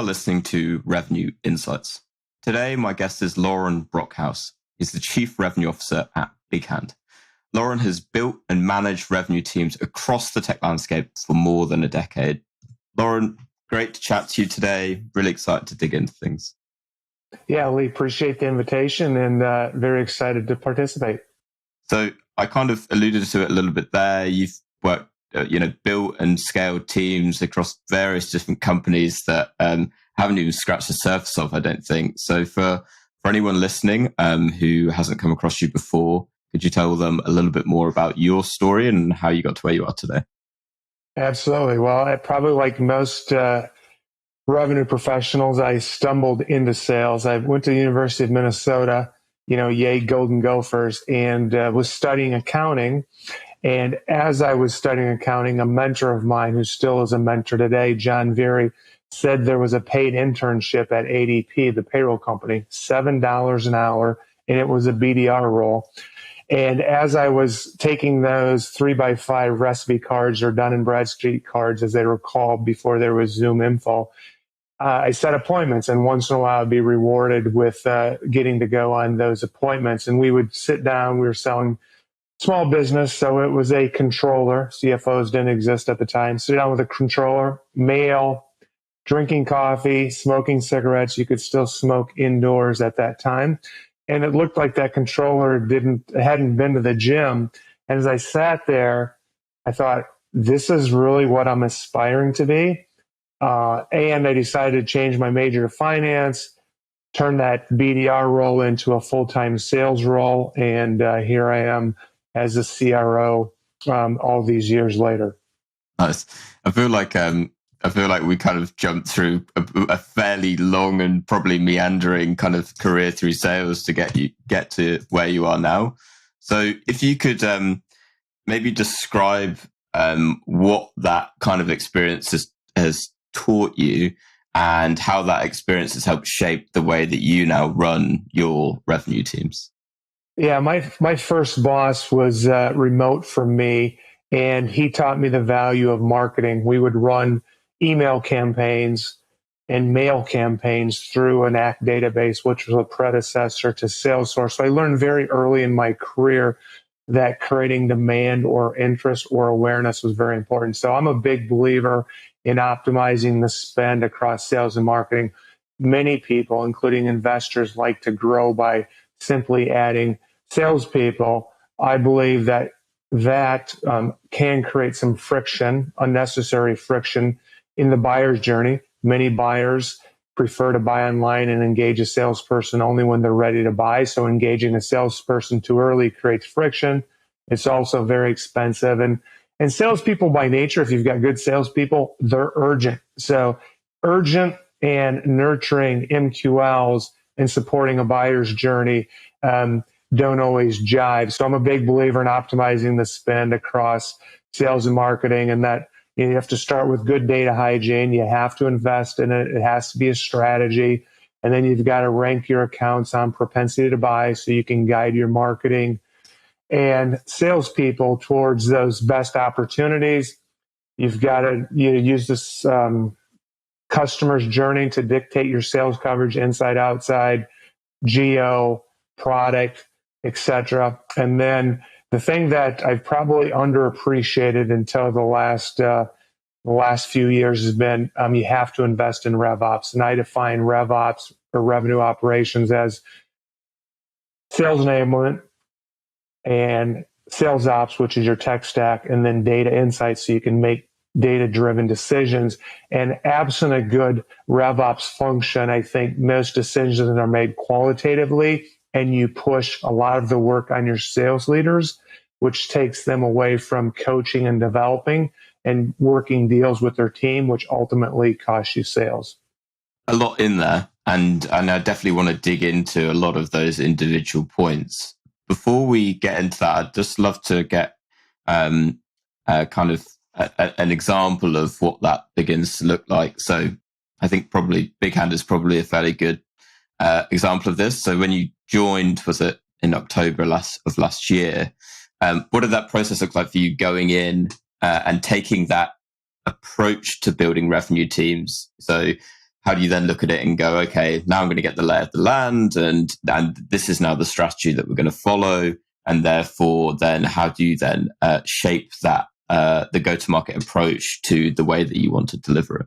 are listening to Revenue Insights. Today, my guest is Loren Brockhouse. He's the Chief Revenue Officer at BigHand. Loren has built and managed revenue teams across the tech landscape for more than a decade. Loren, great to chat to you today. Really excited to dig into things. Yeah, we appreciate the invitation and very excited to participate. So I kind of alluded to it a little bit there. You've worked, built and scaled teams across various different companies that haven't even scratched the surface of, I don't think. So for anyone listening who hasn't come across you before, could you tell them a little bit more about your story and how you got to where you are today? Absolutely. Well, I probably like most revenue professionals, I stumbled into sales. I went to the University of Minnesota, yay, Golden Gophers, and was studying accounting. And as I was studying accounting, a mentor of mine, who still is a mentor today, John Veery, said there was a paid internship at ADP, the payroll company, $7 an hour, and it was a BDR role. And as I was taking those 3x5 recipe cards, or Dun & Bradstreet cards, as they were called before there was Zoom Info, I set appointments, and once in a while I'd be rewarded with getting to go on those appointments. And we would sit down. We were selling small business, so it was a controller. CFOs didn't exist at the time. Sit down with a controller, male, drinking coffee, smoking cigarettes. You could still smoke indoors at that time. And it looked like that controller hadn't been to the gym. And as I sat there, I thought, this is really what I'm aspiring to be. And I decided to change my major to finance, turn that BDR role into a full-time sales role. And here I am as a CRO all these years later. Nice. I feel like we kind of jumped through a fairly long and probably meandering kind of career through sales to get to where you are now. So if you could maybe describe what that kind of experience has taught you and how that experience has helped shape the way that you now run your revenue teams. Yeah, my first boss was remote from me, and he taught me the value of marketing. We would run email campaigns and mail campaigns through an ACT database, which was a predecessor to Salesforce. So I learned very early in my career that creating demand or interest or awareness was very important. So I'm a big believer in optimizing the spend across sales and marketing. Many people, including investors, like to grow by simply adding salespeople. I believe that can create some friction, unnecessary friction in the buyer's journey. Many buyers prefer to buy online and engage a salesperson only when they're ready to buy. So engaging a salesperson too early creates friction. It's also very expensive. And salespeople by nature, if you've got good salespeople, they're urgent. So urgent and nurturing MQLs and supporting a buyer's journey don't always jive. So I'm a big believer in optimizing the spend across sales and marketing, and that you have to start with good data hygiene. You have to invest in it. It has to be a strategy. And then you've got to rank your accounts on propensity to buy so you can guide your marketing and salespeople towards those best opportunities. You've got to use this customer's journey to dictate your sales coverage inside, outside, geo, product, etc. And then the thing that I've probably underappreciated until the last few years has been you have to invest in RevOps. And I define RevOps, or revenue operations, as sales enablement and sales ops, which is your tech stack, and then data insights so you can make data-driven decisions. And absent a good RevOps function, I think most decisions are made qualitatively, and you push a lot of the work on your sales leaders, which takes them away from coaching and developing and working deals with their team, which ultimately costs you sales. A lot in there, and I definitely want to dig into a lot of those individual points. Before we get into that, I'd just love to get kind of an example of what that begins to look like. So I think probably BigHand is probably a fairly good example of this. So when you joined, was it in October of last year? What did that process look like for you going in and taking that approach to building revenue teams? So how do you then look at it and go, okay, now I'm going to get the lay of the land, and this is now the strategy that we're going to follow, and therefore then how do you then shape that the go-to-market approach to the way that you want to deliver it?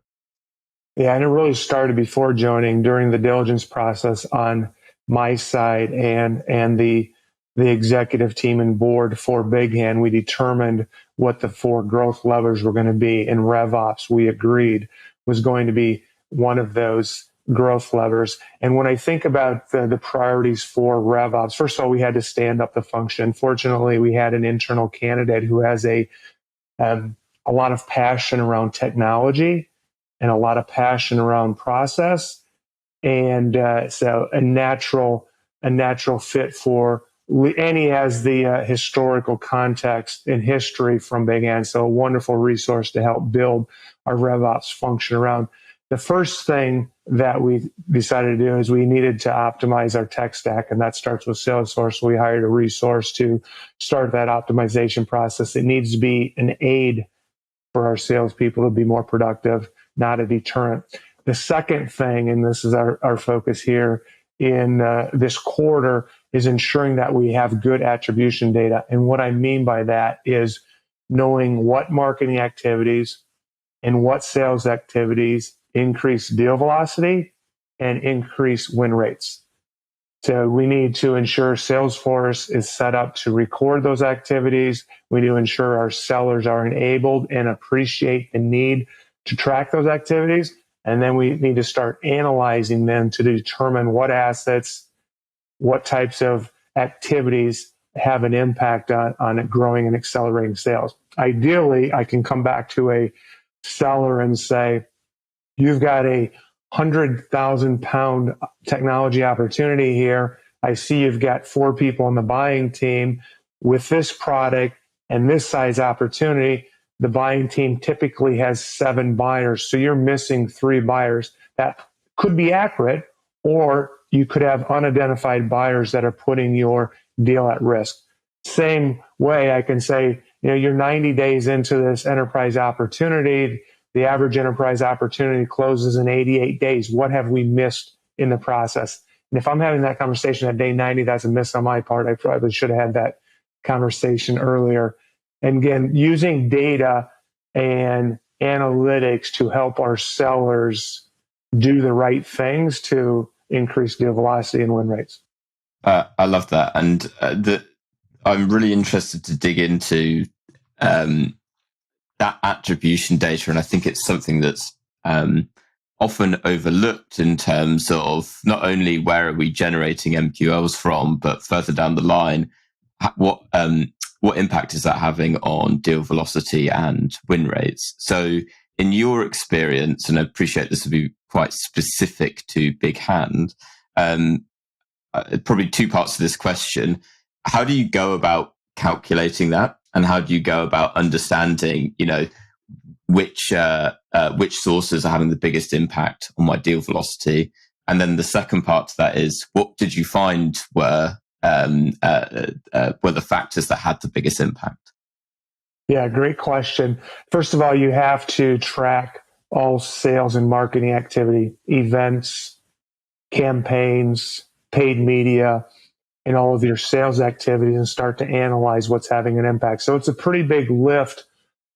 Yeah, and it really started before joining, during the diligence process on my side and the executive team and board for BigHand. We determined what the 4 growth levers were going to be, and RevOps, we agreed, was going to be one of those growth levers. And when I think about the priorities for RevOps, first of all, we had to stand up the function. Fortunately, we had an internal candidate who has a lot of passion around technology and a lot of passion around process, and so a natural fit for. And he has the historical context and history from BigHand, so a wonderful resource to help build our RevOps function around. The first thing that we decided to do is we needed to optimize our tech stack, and that starts with Salesforce. We hired a resource to start that optimization process. It needs to be an aid for our salespeople to be more productive, not a deterrent. The second thing, and this is our focus here in this quarter, is ensuring that we have good attribution data. And what I mean by that is knowing what marketing activities and what sales activities increase deal velocity and increase win rates. So we need to ensure Salesforce is set up to record those activities. We need to ensure our sellers are enabled and appreciate the need to track those activities. And then we need to start analyzing them to determine what assets, what types of activities have an impact on growing and accelerating sales. Ideally, I can come back to a seller and say, you've got a 100,000 pound technology opportunity here. I see you've got 4 people on the buying team with this product and this size opportunity. The buying team typically has 7 buyers. So you're missing 3 buyers. That could be accurate, or you could have unidentified buyers that are putting your deal at risk. Same way, I can say, you're 90 days into this enterprise opportunity. The average enterprise opportunity closes in 88 days. What have we missed in the process? And if I'm having that conversation at day 90, that's a miss on my part. I probably should have had that conversation earlier. And again, using data and analytics to help our sellers do the right things to increase deal velocity and win rates. I love that. And I'm really interested to dig into that attribution data. And I think it's something that's often overlooked in terms of not only where are we generating MQLs from, but further down the line, what impact is that having on deal velocity and win rates? So in your experience, and I appreciate this will be quite specific to BigHand, probably 2 parts to this question. How do you go about calculating that? And how do you go about understanding, which sources are having the biggest impact on my deal velocity? And then the second part to that is, what did you find were the factors that had the biggest impact? Yeah, great question. First of all, you have to track all sales and marketing activity, events, campaigns, paid media, and all of your sales activities, and start to analyze what's having an impact. So it's a pretty big lift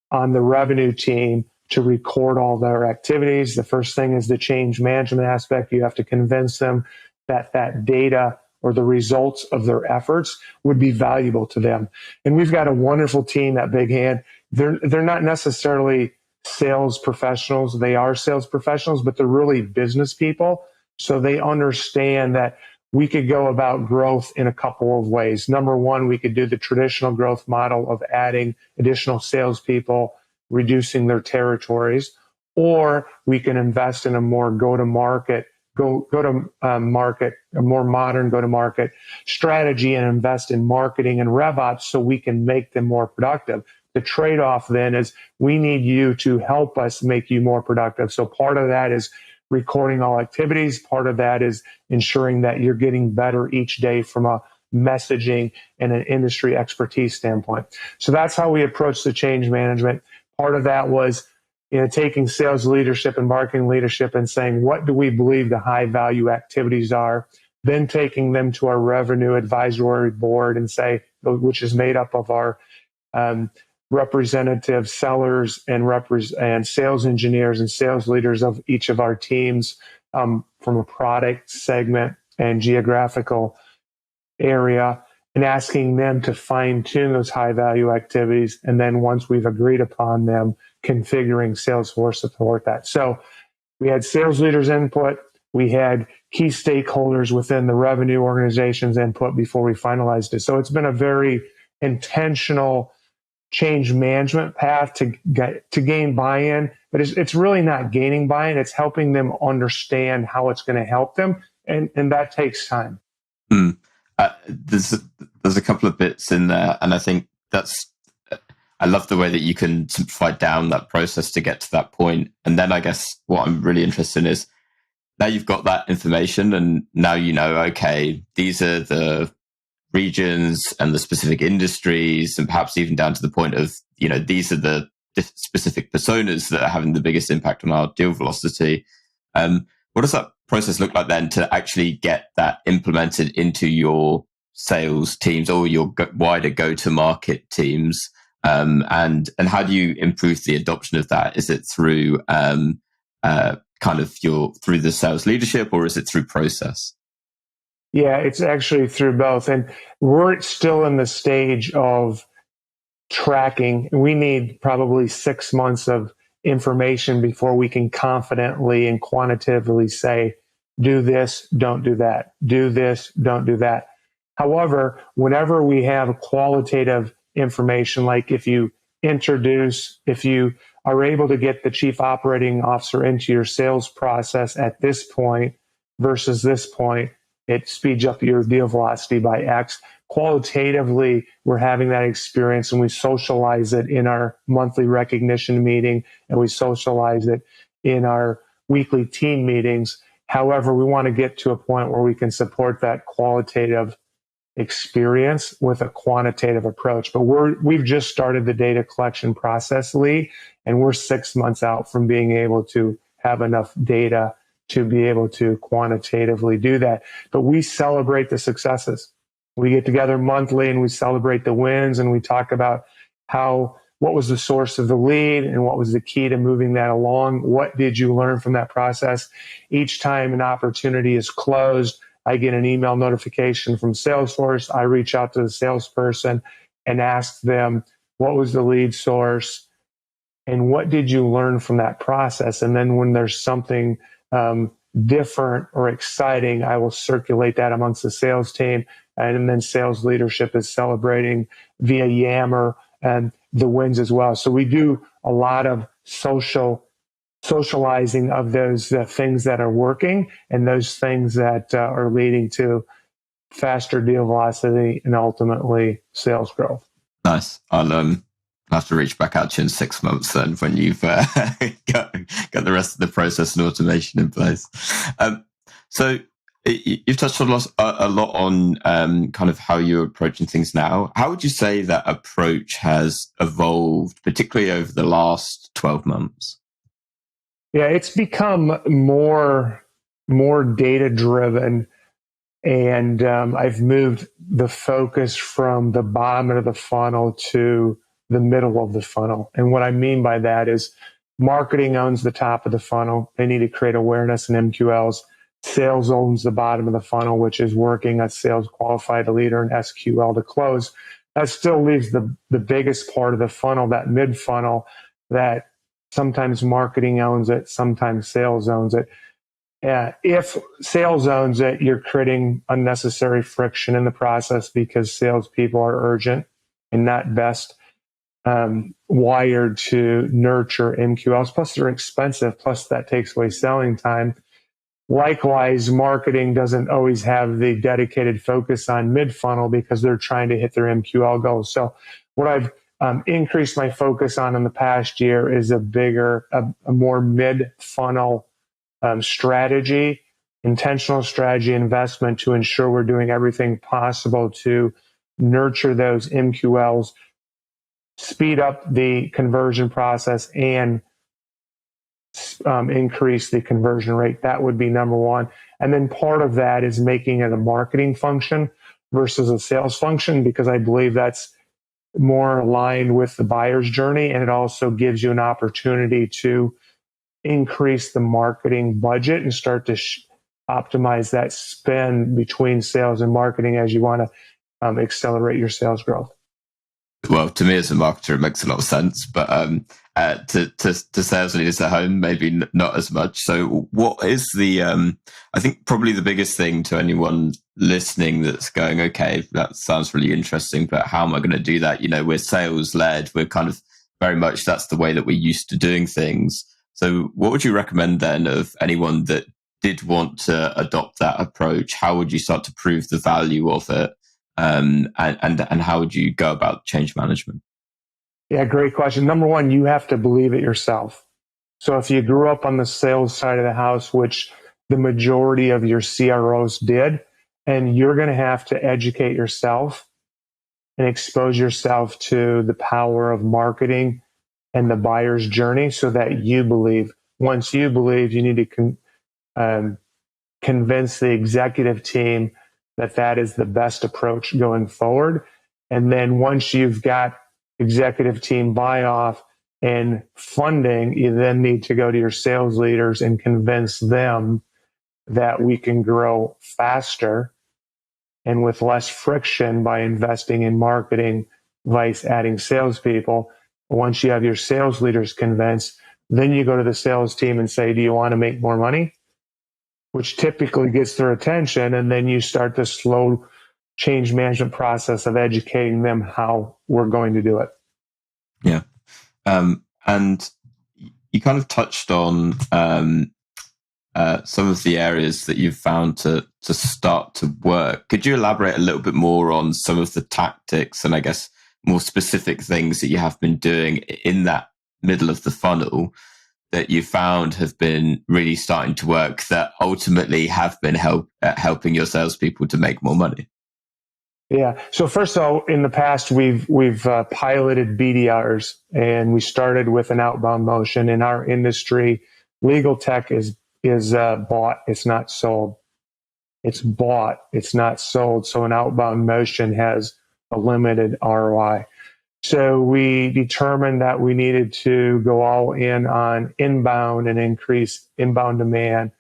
on the revenue team to record all their activities. The first thing is the change management aspect. You have to convince them that that data or the results of their efforts would be valuable to them. And we've got a wonderful team at BigHand. They're not necessarily sales professionals. They are sales professionals, but they're really business people. So they understand that we could go about growth in a couple of ways. Number one, we could do the traditional growth model of adding additional salespeople, reducing their territories, or we can invest in a more go-to-market, a more modern go-to-market strategy and invest in marketing and RevOps so we can make them more productive. The trade-off then is we need you to help us make you more productive. So part of that is recording all activities. Part of that is ensuring that you're getting better each day from a messaging and an industry expertise standpoint. So that's how we approach the change management. Part of that was taking sales leadership and marketing leadership and saying, what do we believe the high value activities are? Then taking them to our revenue advisory board and say, which is made up of our representative sellers and sales engineers and sales leaders of each of our teams, from a product segment and geographical area, and asking them to fine tune those high value activities. And then once we've agreed upon them, configuring Salesforce to support that. So we had sales leaders input. We had key stakeholders within the revenue organization's input before we finalized it. So it's been a very intentional change management path to gain buy-in, but it's really not gaining buy-in. It's helping them understand how it's going to help them. And that takes time. There's a couple of bits in there, and I think I love the way that you can simplify down that process to get to that point. And then I guess what I'm really interested in is, now you've got that information, and now you know, okay, these are the regions and the specific industries, and perhaps even down to the point of, these are the specific personas that are having the biggest impact on our deal velocity. What does that process look like then to actually get that implemented into your sales teams or your wider go-to-market teams? And how do you improve the adoption of that? Is it through through the sales leadership, or is it through process? Yeah, it's actually through both. And we're still in the stage of tracking. We need probably 6 months of information before we can confidently and quantitatively say, do this, don't do that. Do this, don't do that. However, whenever we have qualitative information, like if you are able to get the chief operating officer into your sales process at this point versus this point, it speeds up your deal velocity by X. Qualitatively, we're having that experience, and we socialize it in our monthly recognition meeting, and we socialize it in our weekly team meetings. However, we want to get to a point where we can support that qualitative experience with a quantitative approach. But we've just started the data collection process, Lee, and we're 6 months out from being able to have enough data to be able to quantitatively do that. But we celebrate the successes. We get together monthly and we celebrate the wins, and we talk about what was the source of the lead and what was the key to moving that along. What did you learn from that process? Each time an opportunity is closed, I get an email notification from Salesforce. I reach out to the salesperson and ask them, what was the lead source and what did you learn from that process? And then when there's something different or exciting, I will circulate that amongst the sales team. And then sales leadership is celebrating via Yammer and the wins as well. So we do a lot of socializing of those things that are working and those things that are leading to faster deal velocity and ultimately sales growth. Nice. I'll have to reach back out to you in 6 months then, when you've got the rest of the process and automation in place. So you've touched on a lot on kind of how you're approaching things now. How would you say that approach has evolved, particularly over the last 12 months? Yeah, it's become more data driven, and I've moved the focus from the bottom of the funnel to the middle of the funnel. And what I mean by that is marketing owns the top of the funnel. They need to create awareness and MQLs. Sales owns the bottom of the funnel, which is working a sales qualified leader and SQL to close. That still leaves the biggest part of the funnel, that mid funnel, that sometimes marketing owns it, sometimes sales owns it. If sales owns it, you're creating unnecessary friction in the process because salespeople are urgent and not best wired to nurture MQLs. Plus, they're expensive. Plus, that takes away selling time. Likewise, marketing doesn't always have the dedicated focus on mid-funnel because they're trying to hit their MQL goals. So what I've increased my focus on in the past year is a more mid-funnel strategy, intentional strategy investment to ensure we're doing everything possible to nurture those MQLs, speed up the conversion process, and increase the conversion rate. That would be number one. And then part of that is making it a marketing function versus a sales function, because I believe that's more aligned with the buyer's journey. And it also gives you an opportunity to increase the marketing budget and start to optimize that spend between sales and marketing as you want to accelerate your sales growth. Well, to me as a marketer, it makes a lot of sense, but to sales leaders at home, maybe not as much. So what is I think probably the biggest thing to anyone listening that's going, okay, that sounds really interesting, but how am I going to do that? We're sales led. We're kind of very much, that's the way that we're used to doing things. So what would you recommend then of anyone that did want to adopt that approach? How would you start to prove the value of it? And how would you go about change management? Yeah, great question. Number one, you have to believe it yourself. So if you grew up on the sales side of the house, which the majority of your CROs did, and you're going to have to educate yourself and expose yourself to the power of marketing and the buyer's journey so that you believe. Once you believe, you need to convince the executive team that is the best approach going forward. And then once you've got executive team buy-off and funding, you then need to go to your sales leaders and convince them that we can grow faster and with less friction by investing in marketing, vice adding salespeople. Once you have your sales leaders convinced, then you go to the sales team and say, do you want to make more money? Which typically gets their attention. And then you start the slow change management process of educating them how we're going to do it. Yeah. And you kind of touched on some of the areas that you've found to start to work. Could you elaborate a little bit more on some of the tactics and I guess more specific things that you have been doing in that middle of the funnel that you found have been really starting to work that ultimately have been helping your salespeople to make more money? Yeah. So first of all, in the past, we've piloted BDRs, and we started with an outbound motion. In our industry, legal tech is bought. It's not sold. It's bought. It's not sold. So an outbound motion has a limited ROI. So we determined that we needed to go all in on inbound and increase inbound demand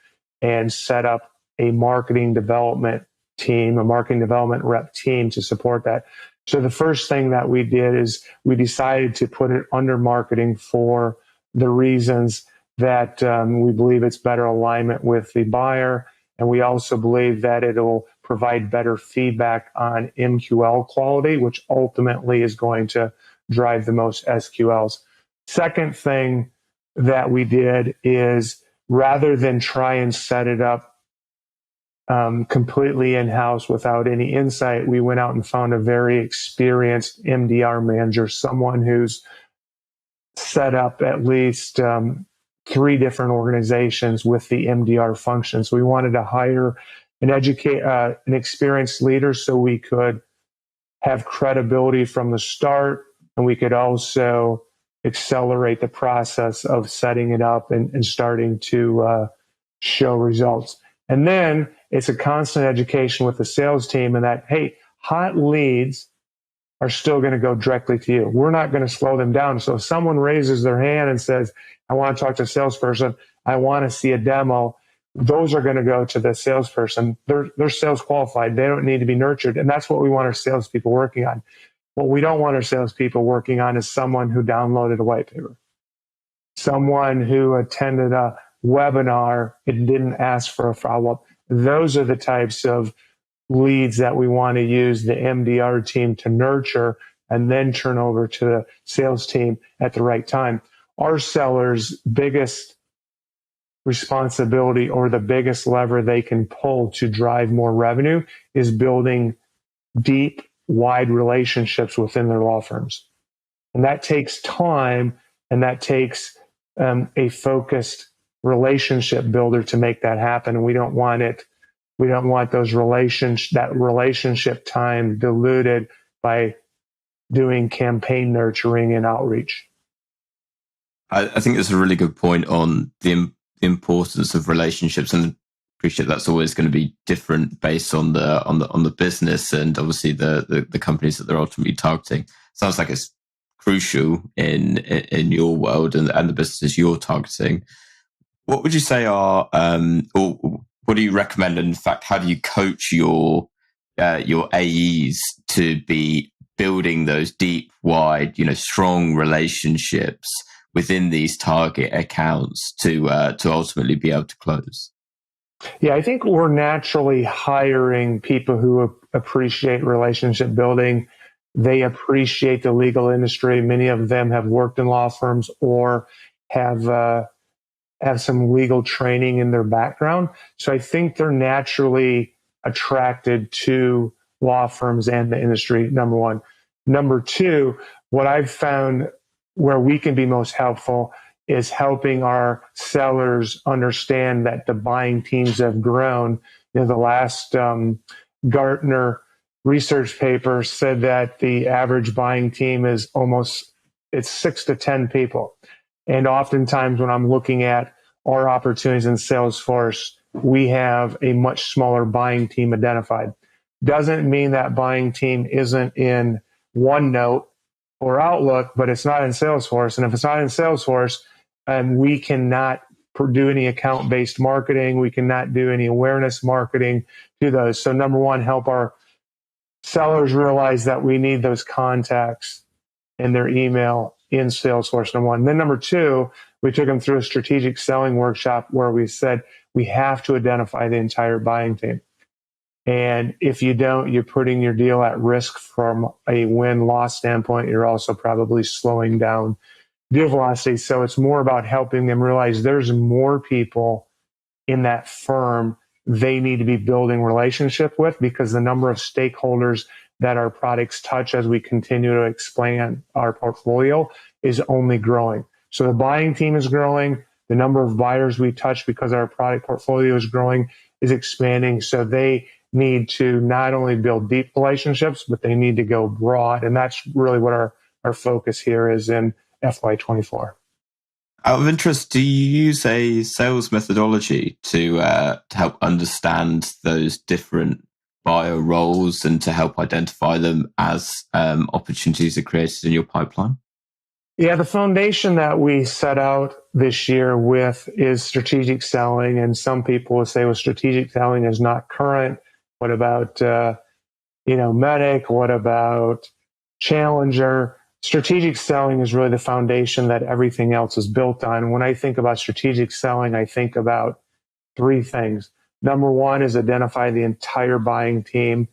and set up a marketing development team, a marketing development rep team to support that. So the first thing that we did is we decided to put it under marketing for the reasons that we believe it's better alignment with the buyer. And we also believe that it'll provide better feedback on MQL quality, which ultimately is going to drive the most SQLs. Second thing that we did is rather than try and set it up completely in-house without any insight, we went out and found a very experienced MDR manager, someone who's set up at least 3 different organizations with the MDR function. So we wanted to hire and educate an experienced leader so we could have credibility from the start, and we could also accelerate the process of setting it up and starting to show results. And then it's a constant education with the sales team and that, hey, hot leads are still going to go directly to you. We're not going to slow them down. So if someone raises their hand and says, I want to talk to a salesperson, I want to see a demo, those are going to go to the salesperson. They're sales qualified. They don't need to be nurtured. And that's what we want our salespeople working on. What we don't want our salespeople working on is someone who downloaded a white paper, someone who attended a webinar and didn't ask for a follow-up. Those are the types of leads that we want to use the MDR team to nurture and then turn over to the sales team at the right time. Our sellers' biggest responsibility or the biggest lever they can pull to drive more revenue is building deep, wide relationships within their law firms. And that takes time, and that takes a focused relationship builder to make that happen. And we don't want that relationship time diluted by doing campaign nurturing and outreach. I think that's a really good point on the importance of relationships, and appreciate that's always going to be different based on the business and obviously the companies that they're ultimately targeting. Sounds like it's crucial in your world and the businesses you're targeting. What would you say are, or what do you recommend? In fact, how do you coach your AEs to be building those deep, wide, strong relationships within these target accounts to ultimately be able to close? Yeah, I think we're naturally hiring people who appreciate relationship building. They appreciate the legal industry. Many of them have worked in law firms or have some legal training in their background. So I think they're naturally attracted to law firms and the industry, number one. Number two, what I've found where we can be most helpful is helping our sellers understand that the buying teams have grown. The last Gartner research paper said that the average buying team is it's 6 to 10 people. And oftentimes when I'm looking at our opportunities in Salesforce, we have a much smaller buying team identified. Doesn't mean that buying team isn't in OneNote or Outlook, but it's not in Salesforce. And if it's not in Salesforce, we cannot do any account-based marketing. We cannot do any awareness marketing to those. So number one, help our sellers realize that we need those contacts in their email in Salesforce, number one. Then number two, we took them through a strategic selling workshop where we said we have to identify the entire buying team. And if you don't, you're putting your deal at risk from a win-loss standpoint. You're also probably slowing down deal velocity. So it's more about helping them realize there's more people in that firm they need to be building relationship with, because the number of stakeholders that our products touch as we continue to expand our portfolio is only growing. So the buying team is growing. The number of buyers we touch because our product portfolio is growing is expanding. So they need to not only build deep relationships, but they need to go broad. And that's really what our focus here is in FY24. Out of interest, do you use a sales methodology to help understand those different buyer roles and to help identify them as opportunities are created in your pipeline? Yeah, the foundation that we set out this year with is strategic selling. And some people will say, well, strategic selling is not current. What about, Medic? What about Challenger? Strategic selling is really the foundation that everything else is built on. When I think about strategic selling, I think about three things. Number one is identify the entire buying team.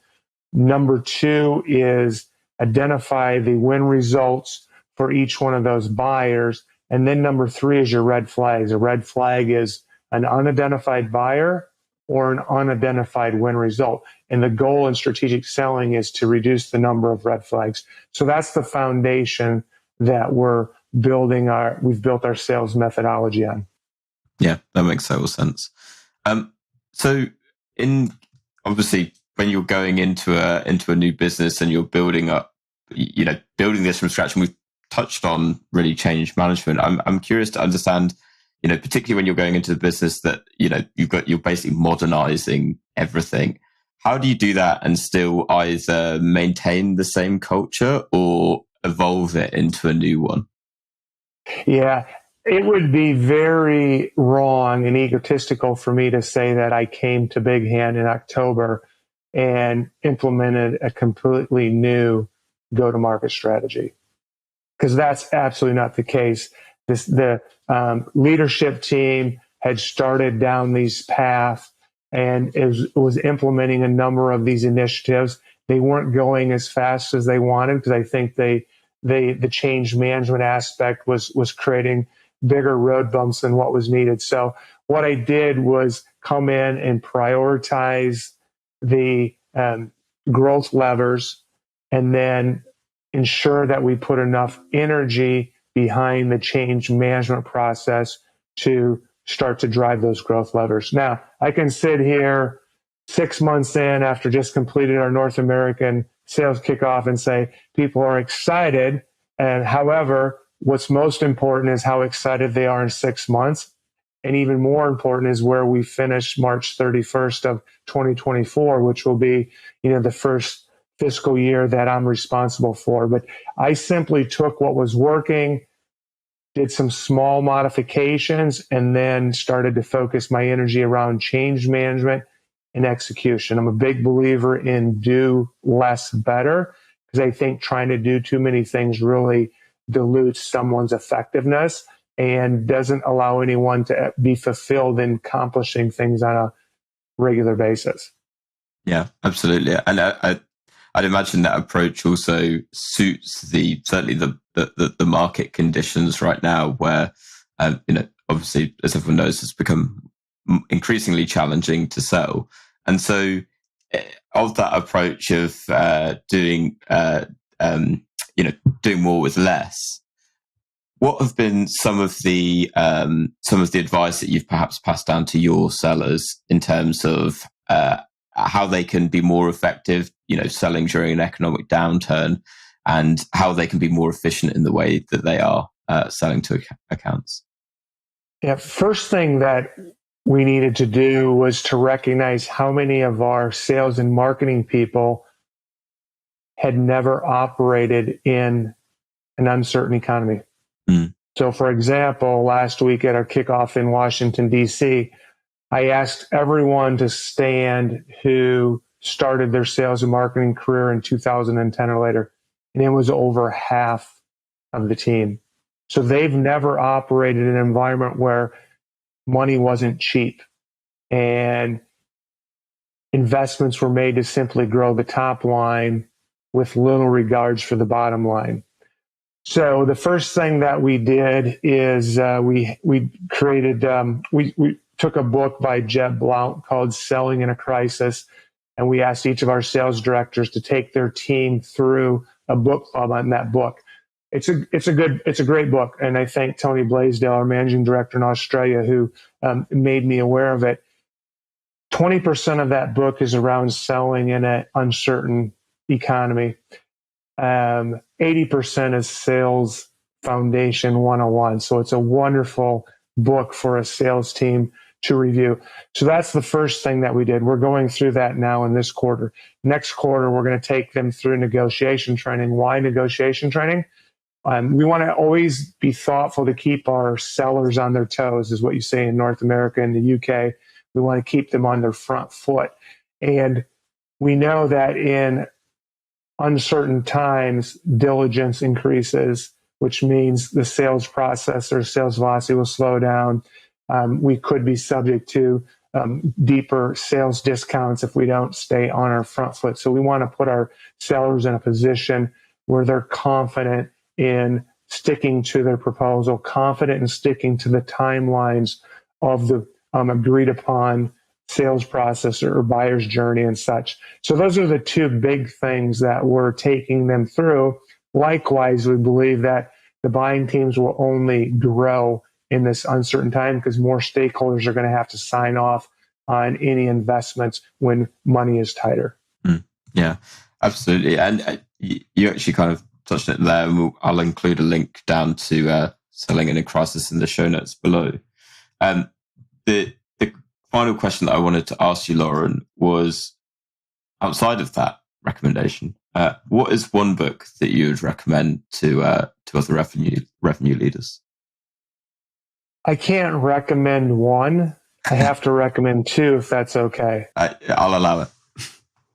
Number two is identify the win results for each one of those buyers. And then number three is your red flags. A red flag is an unidentified buyer or an unidentified win result. And the goal in strategic selling is to reduce the number of red flags. So that's the foundation that we've built our sales methodology on. Yeah, that makes total sense. So obviously when you're going into a new business and you're building this from scratch, and we've touched on really change management. I'm curious to understand, particularly when you're going into the business that, you're basically modernizing everything. How do you do that and still either maintain the same culture or evolve it into a new one? Yeah, it would be very wrong and egotistical for me to say that I came to BigHand in October and implemented a completely new go-to-market strategy, because that's absolutely not the case. The leadership team had started down these paths and was implementing a number of these initiatives. They weren't going as fast as they wanted, because I think the change management aspect was creating bigger road bumps than what was needed. So what I did was come in and prioritize the growth levers, and then ensure that we put enough energy behind the change management process to start to drive those growth levers. Now, I can sit here 6 months in after just completed our North American sales kickoff and say people are excited. And however, what's most important is how excited they are in 6 months. And even more important is where we finish March 31st of 2024, which will be, the first fiscal year that I'm responsible for. But I simply took what was working, did some small modifications, and then started to focus my energy around change management and execution. I'm a big believer in do less better, because I think trying to do too many things really dilutes someone's effectiveness and doesn't allow anyone to be fulfilled in accomplishing things on a regular basis. Yeah, absolutely. And I'd imagine that approach also suits certainly the market conditions right now, where obviously, as everyone knows, it's become increasingly challenging to sell. And so, of that approach of doing more with less, what have been some of the advice that you've perhaps passed down to your sellers in terms of how they can be more effective, selling during an economic downturn, and how they can be more efficient in the way that they are selling to accounts? Yeah, first thing that we needed to do was to recognize how many of our sales and marketing people had never operated in an uncertain economy. So, for example, last week at our kickoff in Washington, D.C., I asked everyone to stand who started their sales and marketing career in 2010 or later, and it was over half of the team. So they've never operated in an environment where money wasn't cheap and investments were made to simply grow the top line with little regards for the bottom line. So the first thing that we did is we created, we took a book by Jeb Blount called Selling in a Crisis, and we asked each of our sales directors to take their team through a book club on that book. It's a great book, and I thank Tony Blaisdell, our managing director in Australia, who made me aware of it. 20% of that book is around selling in an uncertain economy. 80% is Sales Foundation 101. So it's a wonderful book for a sales team to review. So that's the first thing that we did. We're going through that now in this quarter. Next quarter, we're going to take them through negotiation training. Why negotiation training? We want to always be thoughtful to keep our sellers on their toes, is what you say in North America and the UK. We want to keep them on their front foot. And we know that in uncertain times, diligence increases, which means the sales process or sales velocity will slow down. We could be subject to deeper sales discounts if we don't stay on our front foot. So we want to put our sellers in a position where they're confident in sticking to their proposal, confident in sticking to the timelines of the agreed upon sales process or buyer's journey and such. So those are the two big things that we're taking them through. Likewise, we believe that the buying teams will only grow in this uncertain time because more stakeholders are going to have to sign off on any investments when money is tighter. Yeah, absolutely. And you actually kind of touched it there. I'll include a link down to Selling in a Crisis in the show notes below. The final question that I wanted to ask you, Loren, was outside of that recommendation, what is one book that you would recommend to other revenue leaders? I can't recommend one. I have to recommend two, if that's okay. I'll allow it.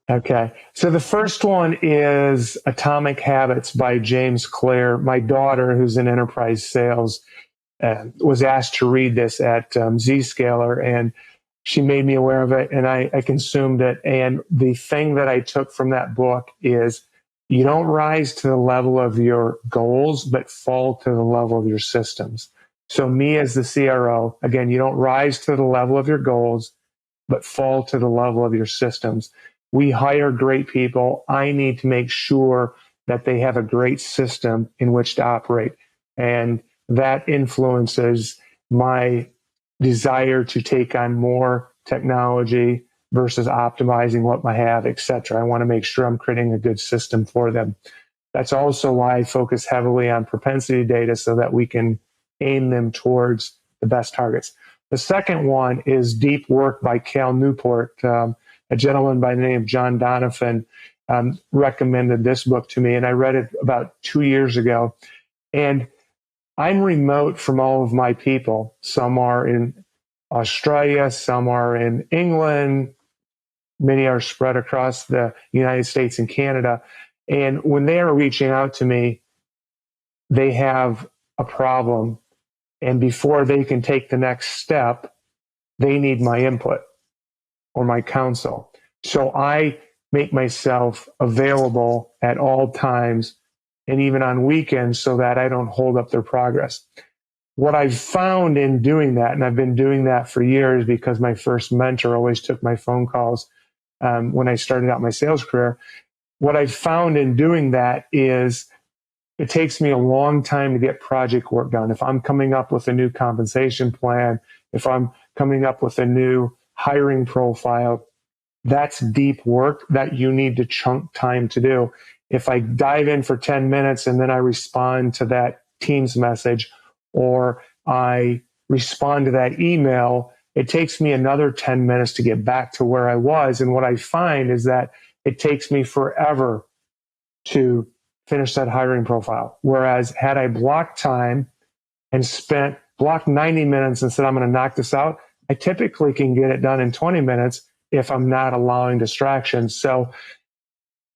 Okay. So the first one is Atomic Habits by James Clear. My daughter, who's in enterprise sales, was asked to read this at Zscaler, and she made me aware of it, and I consumed it. And the thing that I took from that book is you don't rise to the level of your goals, but fall to the level of your systems. So me as the CRO, again, you don't rise to the level of your goals, but fall to the level of your systems. We hire great people. I need to make sure that they have a great system in which to operate. And that influences my desire to take on more technology versus optimizing what I have, et cetera. I want to make sure I'm creating a good system for them. that's also why I focus heavily on propensity data so that we can aim them towards the best targets. The second one is Deep Work by Cal Newport. A gentleman by the name of John Donovan recommended this book to me, and I read it about 2 years ago. And I'm remote from all of my people. Some are in Australia, some are in England, many are spread across the United States and Canada. And when they are reaching out to me, they have a problem. And before they can take the next step, they need my input or my counsel. So I make myself available at all times and even on weekends so that I don't hold up their progress. What I've found in doing that, and I've been doing that for years because my first mentor always took my phone calls when I started out my sales career. What I've found in doing that is it takes me a long time to get project work done. If I'm coming up with a new compensation plan, if I'm coming up with a new hiring profile, that's deep work that you need to chunk time to do. If I dive in for 10 minutes and then I respond to that Teams message or I respond to that email, it takes me another 10 minutes to get back to where I was. And what I find is that it takes me forever to finish that hiring profile. Whereas had I blocked time and blocked 90 minutes and said, I'm going to knock this out, I typically can get it done in 20 minutes if I'm not allowing distractions. So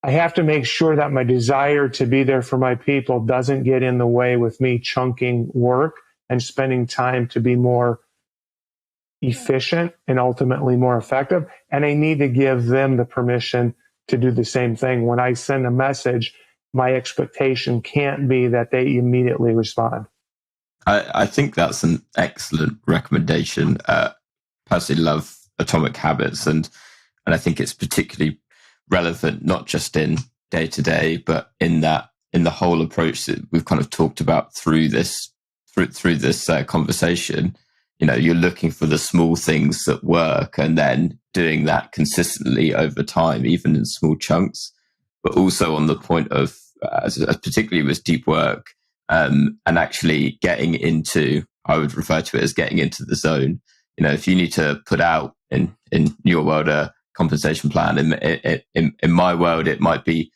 I have to make sure that my desire to be there for my people doesn't get in the way with me chunking work and spending time to be more efficient and ultimately more effective. And I need to give them the permission to do the same thing. When I send a message, my expectation can't be that they immediately respond. I think that's an excellent recommendation. Personally love Atomic Habits, and I think it's particularly relevant not just in day to day, but in the whole approach that we've kind of talked about through this conversation. You know, you're looking for the small things that work, and then doing that consistently over time, even in small chunks. But also on the point of, particularly with deep work, and actually getting into, I would refer to it as getting into the zone. You know, if you need to put out in your world a compensation plan, in my world it might be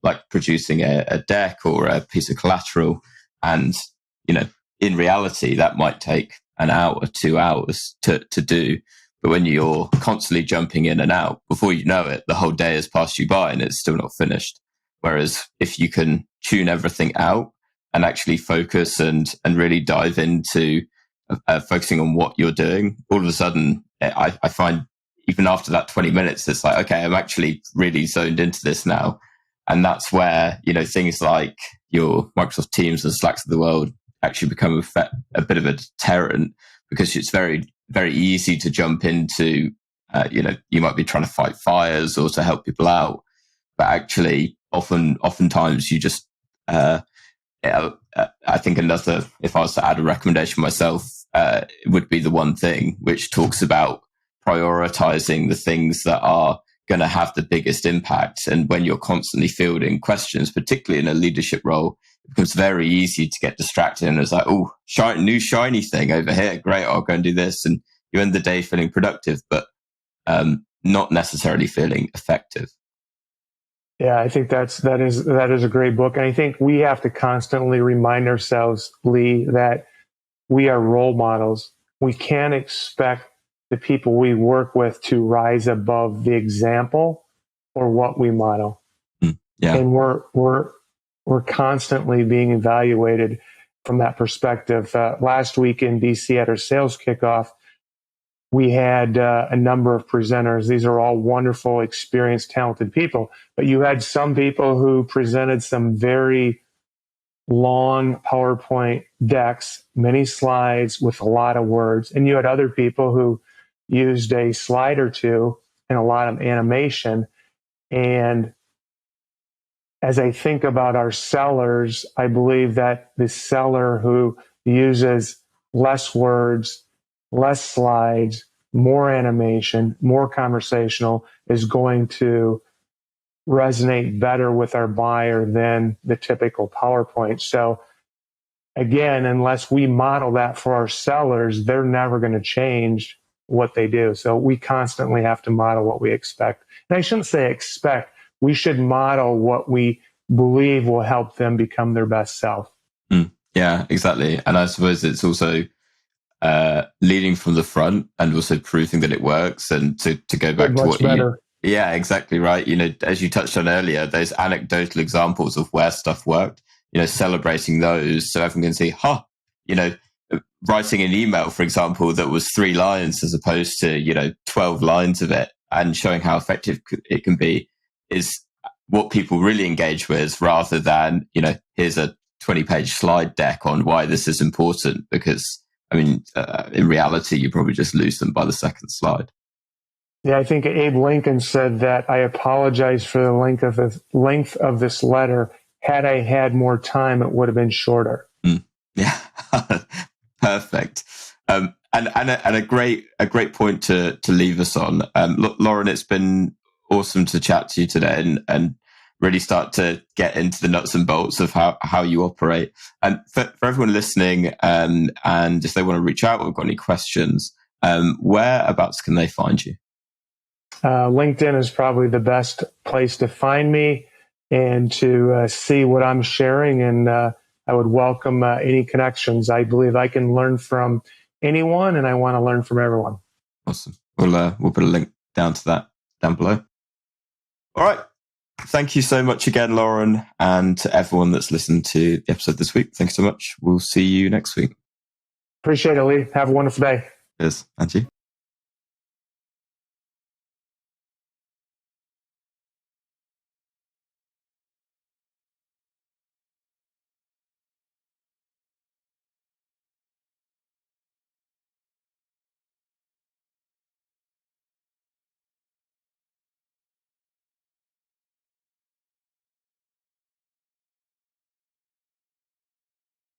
like producing a deck or a piece of collateral, and you know, in reality that might take an hour, 2 hours to do. But when you're constantly jumping in and out, before you know it, the whole day has passed you by and it's still not finished. Whereas if you can tune everything out and actually focus and really dive into focusing on what you're doing, all of a sudden, I find even after that 20 minutes, it's like, okay, I'm actually really zoned into this now. And that's where, you know, things like your Microsoft Teams and Slacks of the world actually become a bit of a deterrent, because it's very, very easy to jump into, you know, you might be trying to fight fires or to help people out. But actually, oftentimes you just, I think another, if I was to add a recommendation myself, it would be the one thing which talks about prioritizing the things that are going to have the biggest impact. And when you're constantly fielding questions, particularly in a leadership role, it becomes very easy to get distracted. And it's like, oh, new shiny thing over here. Great, I'll go and do this. And you end the day feeling productive, but not necessarily feeling effective. Yeah, I think that is a great book. And I think we have to constantly remind ourselves, Lee, that we are role models. We can't expect the people we work with to rise above the example or what we model. Yeah. And we're constantly being evaluated from that perspective. Last week in DC at our sales kickoff, we had a number of presenters. These are all wonderful, experienced, talented people. But you had some people who presented some very long PowerPoint decks, many slides with a lot of words. And you had other people who used a slide or two and a lot of animation. And as I think about our sellers, I believe that the seller who uses less words, less slides, more animation, more conversational is going to resonate better with our buyer than the typical PowerPoint. So again, unless we model that for our sellers, they're never going to change what they do. So we constantly have to model what we expect. And I shouldn't say expect, we should model what we believe will help them become their best self. Yeah, exactly. And I suppose it's also leading from the front and also proving that it works. And to go back to what better. Yeah, exactly right. As you touched on earlier, those anecdotal examples of where stuff worked, celebrating those so everyone can see, writing an email, for example, that was 3 lines as opposed to, 12 lines of it, and showing how effective it can be is what people really engage with, rather than, here's a 20-page slide deck on why this is important, because in reality, you probably just lose them by the second slide. Yeah, I think Abe Lincoln said that I apologize for the length of this letter. Had I had more time, it would have been shorter. Yeah, perfect. And a great point to leave us on. Loren, it's been awesome to chat to you today and really start to get into the nuts and bolts of how you operate. And for everyone listening, and if they want to reach out or got any questions, whereabouts can they find you? LinkedIn is probably the best place to find me and to see what I'm sharing. And I would welcome any connections. I believe I can learn from anyone, and I want to learn from everyone. Awesome. We'll put a link down to that down below. All right. Thank you so much again, Loren, and to everyone that's listened to the episode this week. Thanks so much. We'll see you next week. Appreciate it, Lee. Have a wonderful day. Cheers. And you.